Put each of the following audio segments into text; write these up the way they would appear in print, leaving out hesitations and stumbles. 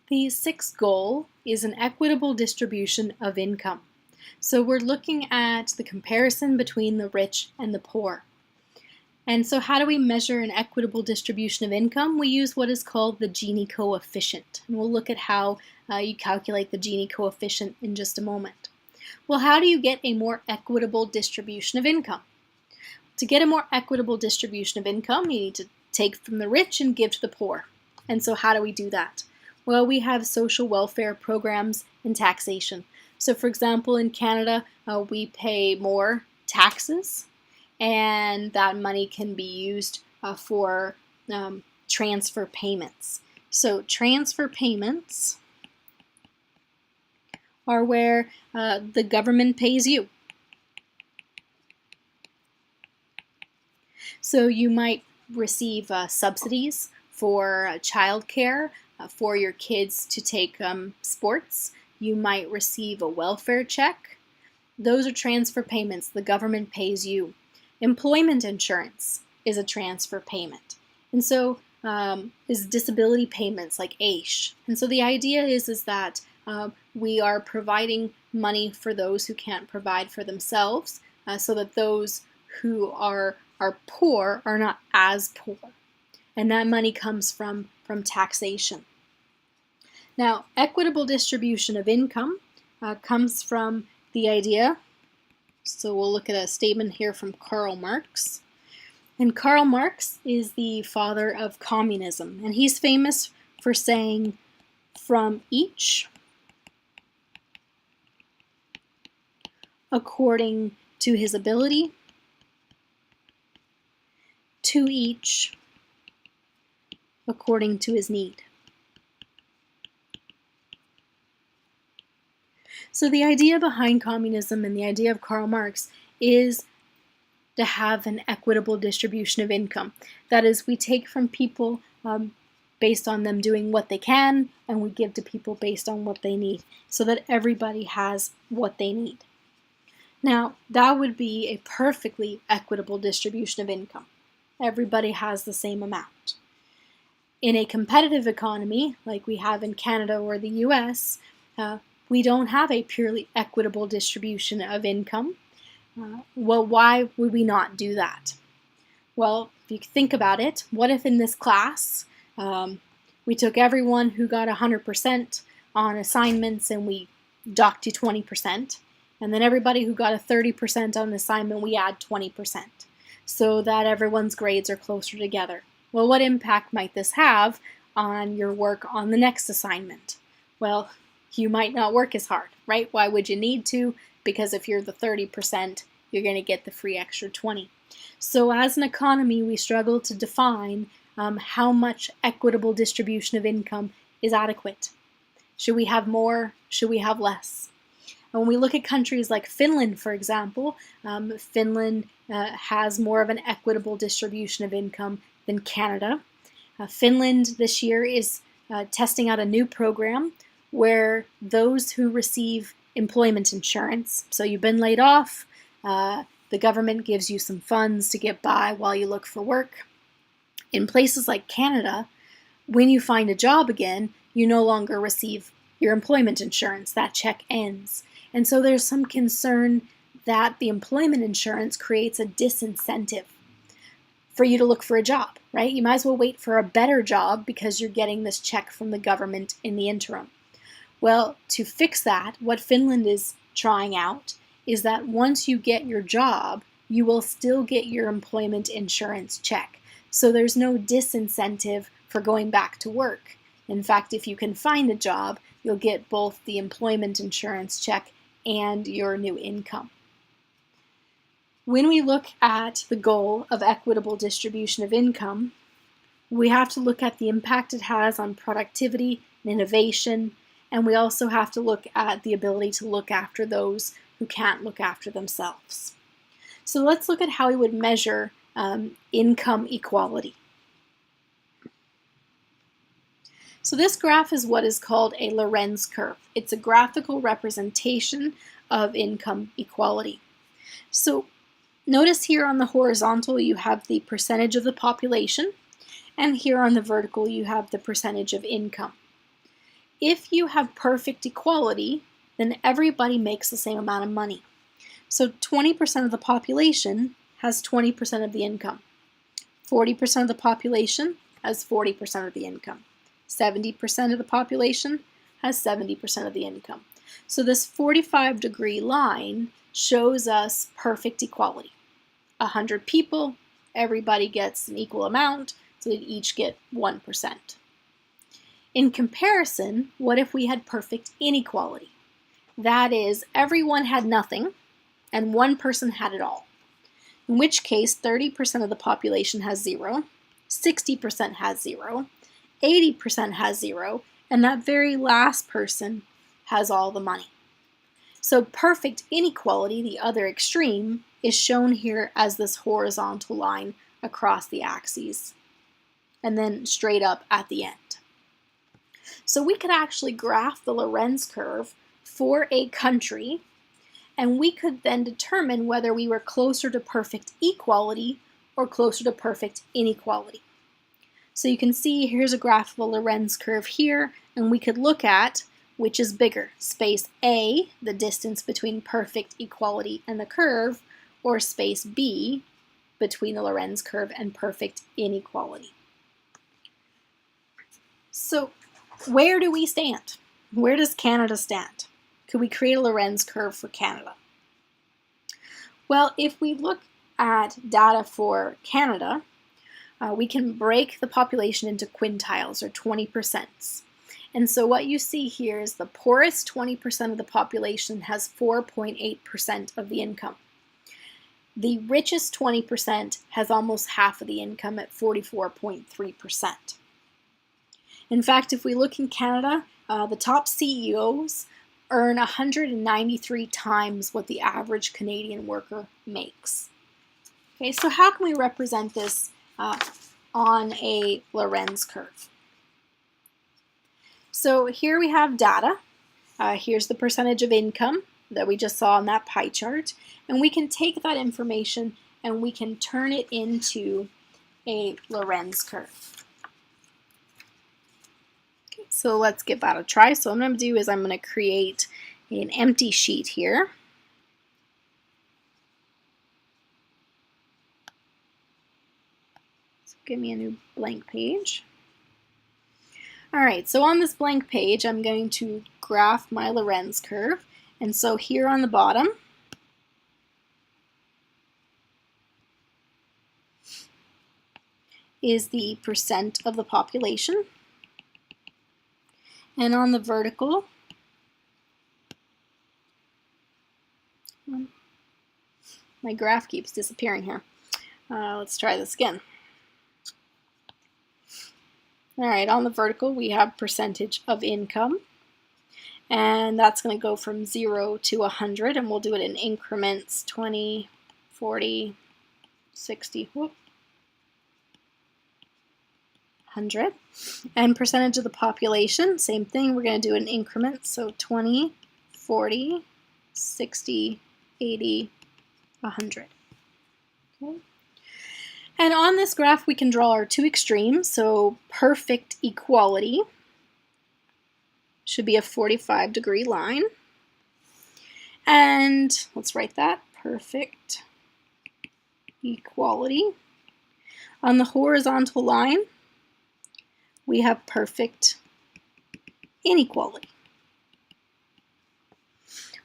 The sixth goal is an equitable distribution of income. So we're looking at the comparison between the rich and the poor. And so how do we measure an equitable distribution of income? We use what is called the Gini coefficient. And we'll look at how you calculate the Gini coefficient in just a moment. Well, how do you get a more equitable distribution of income? To get a more equitable distribution of income, you need to take from the rich and give to the poor. And so how do we do that? Well, we have social welfare programs and taxation. So for example, in Canada, we pay more taxes, and that money can be used for transfer payments. So transfer payments are where the government pays you. So you might receive subsidies for childcare, for your kids to take sports. You might receive a welfare check. Those are transfer payments. The government pays you. Employment insurance is a transfer payment. And so is disability payments like AISH. And so the idea is that we are providing money for those who can't provide for themselves, so that those who are poor are not as poor. And that money comes from taxation. Now, equitable distribution of income comes from the idea, so we'll look at a statement here from Karl Marx. And Karl Marx is the father of communism, and he's famous for saying, from each according to his ability, to each according to his need. So the idea behind communism and the idea of Karl Marx is to have an equitable distribution of income. That is, we take from people based on them doing what they can, and we give to people based on what they need, so that everybody has what they need. Now, that would be a perfectly equitable distribution of income. Everybody has the same amount. In a competitive economy, like we have in Canada or the US, we don't have a purely equitable distribution of income. Well, why would we not do that? Well, if you think about it, what if in this class we took everyone who got 100% on assignments and we docked you 20%, and then everybody who got a 30% on an assignment, we add 20%, so that everyone's grades are closer together. Well, what impact might this have on your work on the next assignment? Well, you might not work as hard, right? Why would you need to? Because if you're the 30%, you're going to get the free extra 20. So as an economy, we struggle to define how much equitable distribution of income is adequate. Should we have more? Should we have less? And when we look at countries like Finland, for example, Finland has more of an equitable distribution of income than Canada. Finland this year is testing out a new program where those who receive employment insurance, so you've been laid off, the government gives you some funds to get by while you look for work. In places like Canada, when you find a job again, you no longer receive your employment insurance. That check ends. And so there's some concern that the employment insurance creates a disincentive for you to look for a job, right? You might as well wait for a better job because you're getting this check from the government in the interim. Well, to fix that, what Finland is trying out is that once you get your job, you will still get your employment insurance check. So there's no disincentive for going back to work. In fact, if you can find a job, you'll get both the employment insurance check and your new income. When we look at the goal of equitable distribution of income, we have to look at the impact it has on productivity and innovation, and we also have to look at the ability to look after those who can't look after themselves. So let's look at how we would measure income equality. So this graph is what is called a Lorenz curve. It's a graphical representation of income equality. So notice here on the horizontal you have the percentage of the population, and here on the vertical you have the percentage of income. if you have perfect equality, then everybody makes the same amount of money. So 20% of the population has 20% of the income. 40% of the population has 40% of the income. 70% of the population has 70% of the income. So this 45-degree line shows us perfect equality. 100 people, everybody gets an equal amount, so they each get 1%. In comparison, what if we had perfect inequality? That is, everyone had nothing, and one person had it all. In which case, 30% of the population has 0, 60% has 0, 80% has 0, and that very last person has all the money. So perfect inequality, the other extreme, is shown here as this horizontal line across the axes, and then straight up at the end. So we could actually graph the Lorenz curve for a country, and we could then determine whether we were closer to perfect equality or closer to perfect inequality. So you can see here's a graph of the Lorenz curve here, and we could look at which is bigger, space A, the distance between perfect equality and the curve, or space B, between the Lorenz curve and perfect inequality. So where do we stand? Where does Canada stand? Could we create a Lorenz curve for Canada? Well, if we look at data for Canada, we can break the population into quintiles, or 20%. And so what you see here is the poorest 20% of the population has 4.8% of the income. The richest 20% has almost half of the income at 44.3%. In fact, if we look in Canada, the top CEOs earn 193 times what the average Canadian worker makes. Okay, so how can we represent this on a Lorenz curve? So here we have data. Here's the percentage of income that we just saw on that pie chart, and we can take that information and we can turn it into a Lorenz curve. Okay, so let's give that a try. So what I'm going to do is I'm going to create an empty sheet here. So give me a new blank page. Alright, so on this blank page, I'm going to graph my Lorenz curve. And so here on the bottom, is the percent of the population. And on the vertical, my graph keeps disappearing here. Let's try this again. All right, on the vertical, we have percentage of income, and that's going to go from 0 to 100, and we'll do it in increments, 20, 40, 60, 100. And percentage of the population, same thing, we're going to do it in increments, so 20, 40, 60, 80, 100. Okay. And on this graph, we can draw our two extremes. So perfect equality should be a 45-degree line. And let's write that, perfect equality. On the horizontal line, we have perfect inequality.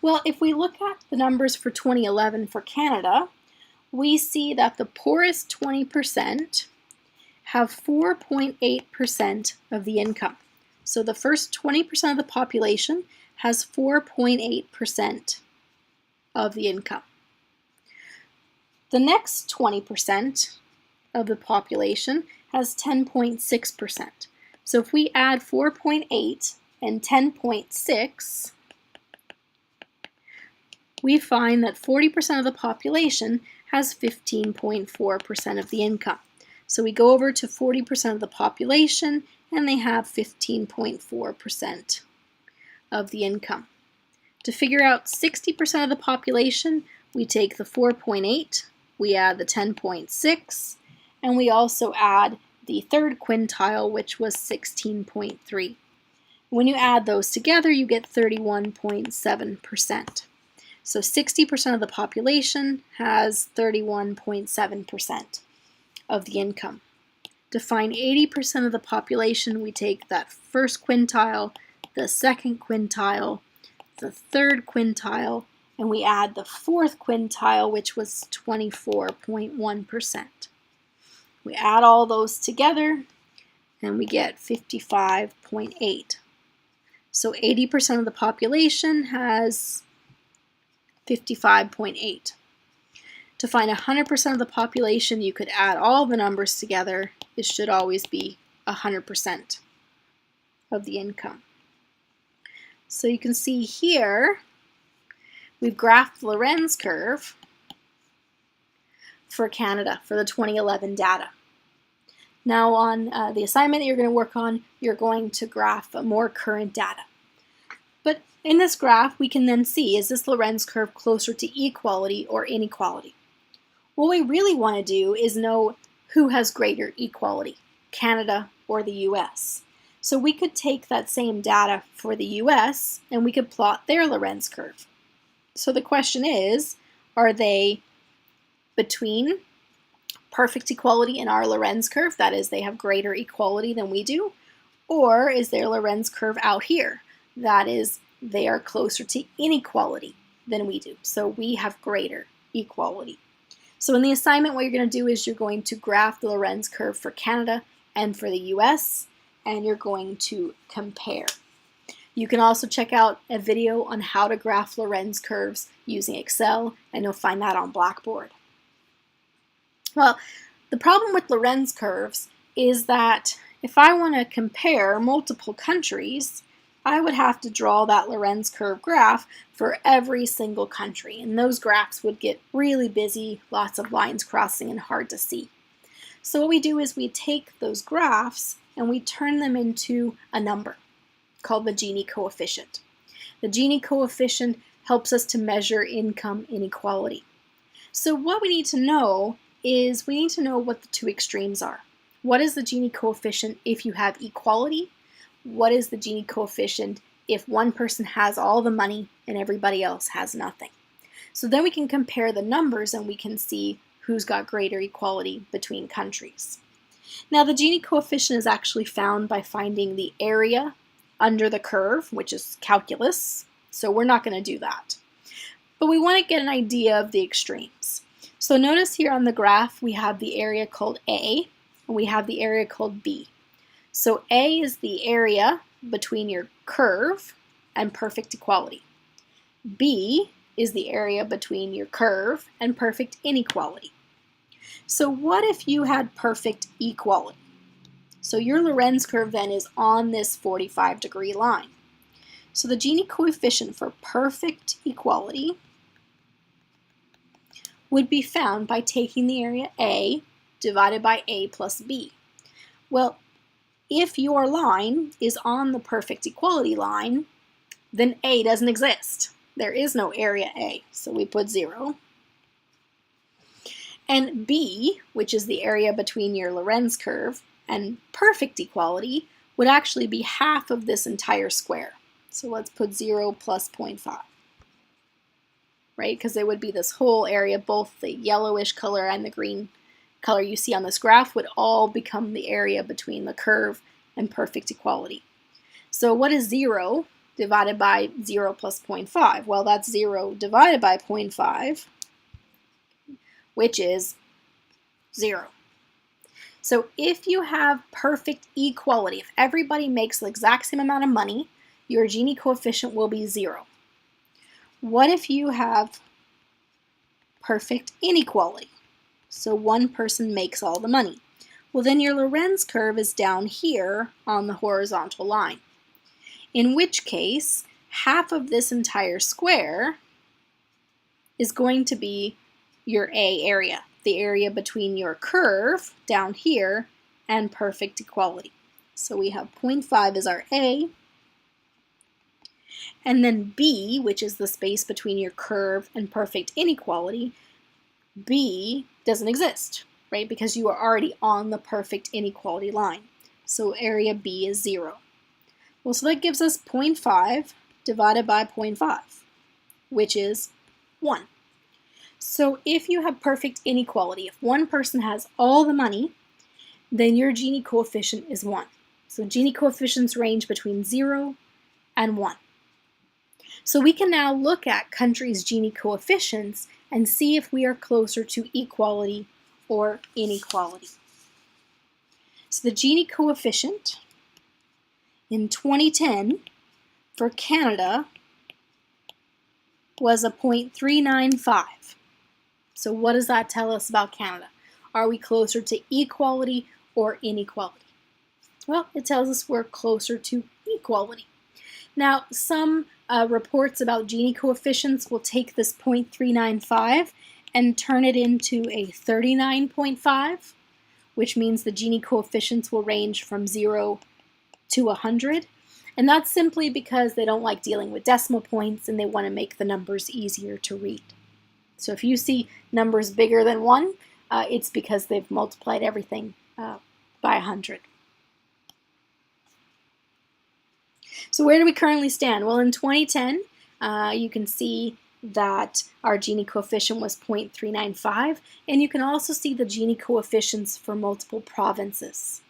Well, if we look at the numbers for 2011 for Canada, we see that the poorest 20% have 4.8% of the income. So the first 20% of the population has 4.8% of the income. The next 20% of the population has 10.6%. So if we add 4.8 and 10.6, we find that 40% of the population has 15.4% of the income. So we go over to 40% of the population, and they have 15.4% of the income. To figure out 60% of the population, we take the 4.8, we add the 10.6, and we also add the third quintile, which was 16.3. When you add those together, you get 31.7%. So 60% of the population has 31.7% of the income. To find 80% of the population, we take that first quintile, the second quintile, the third quintile, and we add the fourth quintile, which was 24.1%. We add all those together, and we get 55.8. So 80% of the population has 55.8. To find 100% of the population, you could add all the numbers together. It should always be 100% of the income. So you can see here, we've graphed the Lorenz curve for Canada for the 2011 data. Now on the assignment that you're going to work on, you're going to graph more current data. But in this graph, we can then see, is this Lorenz curve closer to equality or inequality? What we really want to do is know who has greater equality, Canada or the US. So we could take that same data for the US and we could plot their Lorenz curve. So the question is, are they between perfect equality in our Lorenz curve, that is, they have greater equality than we do, or is their Lorenz curve out here, that is, they are closer to inequality than we do, so we have greater equality. So in the assignment, what you're going to do is you're going to graph the Lorenz curve for Canada and for the US, and you're going to compare. You can also check out a video on how to graph Lorenz curves using Excel, and you'll find that on Blackboard. Well, the problem with Lorenz curves is that if I want to compare multiple countries, I would have to draw that Lorenz curve graph for every single country, and those graphs would get really busy, lots of lines crossing and hard to see. So what we do is we take those graphs and we turn them into a number called the Gini coefficient. The Gini coefficient helps us to measure income inequality. So what we need to know is we need to know what the two extremes are. What is the Gini coefficient if you have equality? What is the Gini coefficient if one person has all the money and everybody else has nothing? So then we can compare the numbers and we can see who's got greater equality between countries. Now the Gini coefficient is actually found by finding the area under the curve, which is calculus, so we're not going to do that. But we want to get an idea of the extremes. So notice here on the graph we have the area called A and we have the area called B. So A is the area between your curve and perfect equality. B is the area between your curve and perfect inequality. So what if you had perfect equality? So your Lorenz curve then is on this 45-degree line. So the Gini coefficient for perfect equality would be found by taking the area A divided by A plus B. Well, if your line is on the perfect equality line, then A doesn't exist. There is no area A, so we put 0. And B, which is the area between your Lorenz curve and perfect equality, would actually be half of this entire square. So let's put 0 plus 0.5. Right? Because it would be this whole area, both the yellowish color and the green color you see on this graph would all become the area between the curve and perfect equality. So what is 0 divided by 0 plus 0.5? Well, that's 0 divided by 0.5, which is 0. So if you have perfect equality, if everybody makes the exact same amount of money, your Gini coefficient will be 0. What if you have perfect inequality? So one person makes all the money. Well, then your Lorenz curve is down here on the horizontal line. In which case, half of this entire square is going to be your A area, the area between your curve down here and perfect equality. So we have 0.5 as our A, and then B, which is the space between your curve and perfect inequality, B doesn't exist, right? Because you are already on the perfect inequality line. So area B is 0. Well, so that gives us 0.5 divided by 0.5, which is 1. So if you have perfect inequality, if one person has all the money, then your Gini coefficient is 1. So Gini coefficients range between 0 and 1. So we can now look at countries' Gini coefficients and see if we are closer to equality or inequality. So the Gini coefficient in 2010 for Canada was a 0.395. So what does that tell us about Canada? Are we closer to equality or inequality? Well, it tells us we're closer to equality. Now, some reports about Gini coefficients will take this 0.395 and turn it into a 39.5, which means the Gini coefficients will range from 0 to 100. And that's simply because they don't like dealing with decimal points and they want to make the numbers easier to read. So if you see numbers bigger than 1, it's because they've multiplied everything by 100. So where do we currently stand? Well, in 2010, you can see that our Gini coefficient was 0.395, and you can also see the Gini coefficients for multiple provinces.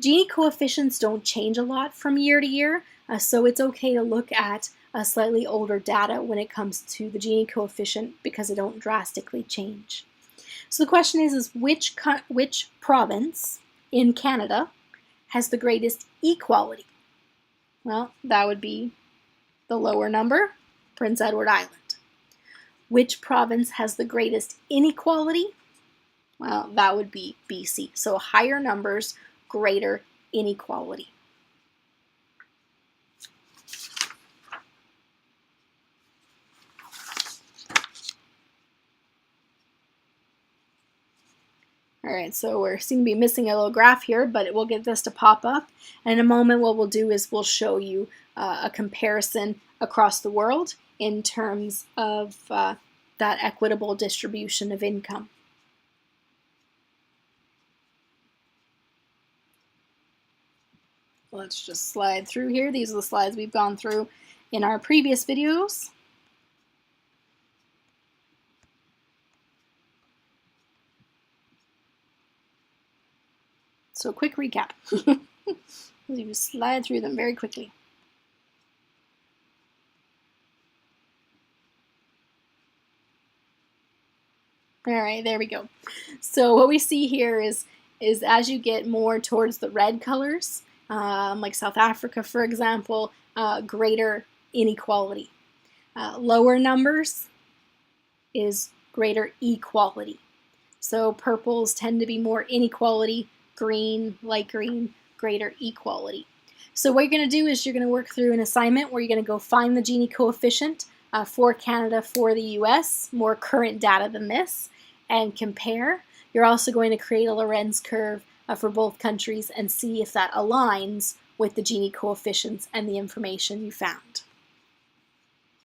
Gini coefficients don't change a lot from year to year, so it's okay to look at slightly older data when it comes to the Gini coefficient because they don't drastically change. So the question is which province in Canada has the greatest equality? Well, that would be the lower number, Prince Edward Island. Which province has the greatest inequality? Well, that would be BC. So higher numbers, greater inequality. Alright, so we seem to be missing a little graph here, but we'll get this to pop up. And in a moment, what we'll do is we'll show you a comparison across the world in terms of that equitable distribution of income. Let's just slide through here. These are the slides we've gone through in our previous videos. So quick recap. You slide through them very quickly. All right, there we go. So what we see here is as you get more towards the red colors, like South Africa, for example, greater inequality. Lower numbers is greater equality. So purples tend to be more inequality, green, light green, greater equality. So what you're going to do is you're going to work through an assignment where you're going to go find the Gini coefficient for Canada, for the US, more current data than this, and compare. You're also going to create a Lorenz curve for both countries and see if that aligns with the Gini coefficients and the information you found.